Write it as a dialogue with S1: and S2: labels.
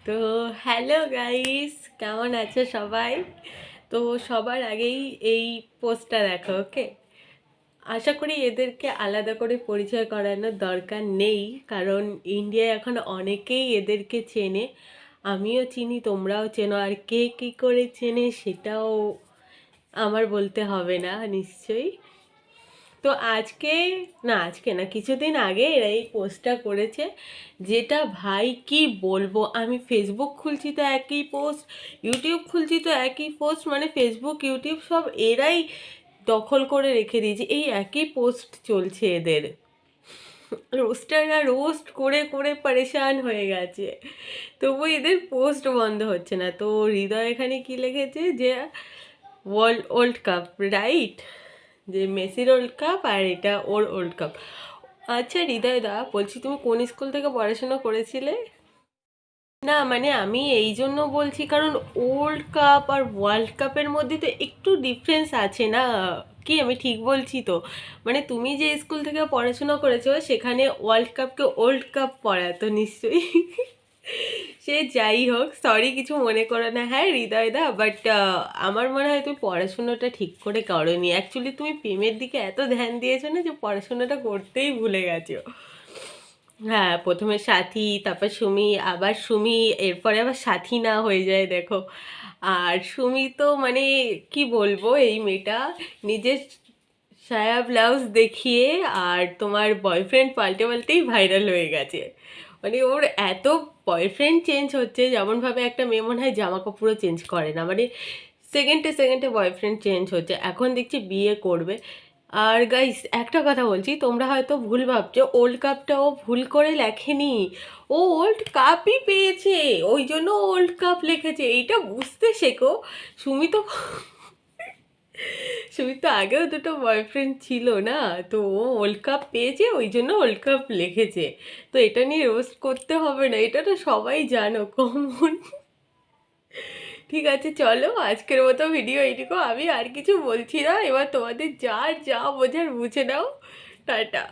S1: তো hello guys, কেমন আছো সবাই? তো সবার আগেই এই পোস্টটা দেখো, ওকে? আশা করি এদেরকে আলাদা করে পরিচয় করানোর দরকার নেই, কারণ ইন্ডিয়ায় এখন অনেকেই এদেরকে চেনে। আমিও চিনি, তোমরাও চেনো, আর কে কী করে চেনে সেটাও আমার বলতে হবে না নিশ্চয়ই। তো আজকে না, কিছুদিন আগে এরা এই পোস্টটা করেছে, যেটা ভাই কি বলবো। আমি ফেসবুক খুলছি তো একই পোস্ট, ইউটিউব খুলছি তো একই পোস্ট, মানে ফেসবুক ইউটিউব সব এরাই দখল করে রেখে দিয়েছে, এই একই পোস্ট চলছে এদের। রোস্টাররা রোস্ট করে করে পরেশান হয়ে গেছে, তবু এদের পোস্ট বন্ধ হচ্ছে না। তো হৃদয় এখানে কি লিখেছে যে ওয়ার্ল্ড কাপ, রাইট? যে মেসির ওল্ড কাপ আর এটা ওর ওল্ড কাপ। আচ্ছা হৃদয় দা, বলছি তুমি কোন স্কুল থেকে পড়াশোনা করেছিলে? না মানে আমি এই জন্য বলছি, কারণ ওল্ড কাপ আর ওয়ার্ল্ড কাপের মধ্যে তো একটু ডিফারেন্স আছে না? কি আমি ঠিক বলছি তো? মানে তুমি যে স্কুল থেকে পড়াশোনা করেছো সেখানে ওয়ার্ল্ড কাপকে ওল্ড কাপ পড়াতো নিশ্চয়ই। সে যাই হোক, সরি, কিছু মনে করো না, হ্যাঁ হৃদয় দা, বাট আমার মনে হয় তুমি পড়াশোনাটা ঠিক করে করোনি। অ্যাকচুয়ালি তুমি প্রেমের দিকে এত ধ্যান দিয়েছো না যে পড়াশোনাটা করতেই ভুলে গেছো। হ্যাঁ, প্রথমে সাথী, তারপর সুমি, আবার সুমি, এরপরে আবার সাথী না হয়ে যায় দেখো। আর সুমি তো মানে কি বলবো, এই মেয়েটা নিজের সায়া ব্লাউজ দেখিয়ে আর তোমার বয়ফ্রেন্ড পাল্টে পাল্টেই ভাইরাল হয়ে গেছে। মানে ওর এত বয়ফ্রেন্ড চেঞ্জ হচ্ছে, যেমনভাবে একটা মেয়ে মনে হয় জামা কাপড়ও চেঞ্জ করে না, মানে সেকেন্ডে সেকেন্ডে বয়ফ্রেন্ড চেঞ্জ হচ্ছে, এখন দেখছি বিয়ে করবে। আর গাইস একটা কথা বলছি, তোমরা হয়তো ভুল ভাবছো, ওল্ড কাপটা ও ভুল করে লেখেনি, ও ওল্ড কাপই পেয়েছে, ওই জন্য ওল্ড কাপ লিখেছে, এইটা বুঝতে শেখো। সুমি তো সুমির তো আগেও দুটো বয়ফ্রেন্ড ছিল না, তো ও ওয়ার্ল্ড কাপ পেয়েছে ওই জন্য ওয়ার্ল্ড কাপ লিখেছে। তো এটা নিয়ে রোস্ট করতে হবে না, এটা তো সবাই জানো, কমন। ঠিক আছে, চলো আজকের মতো ভিডিও এইটুকু, আমি আর কিছু বলছি না, এবার তোমাদের যার যা বোঝার বুঝে নাও। টাটা।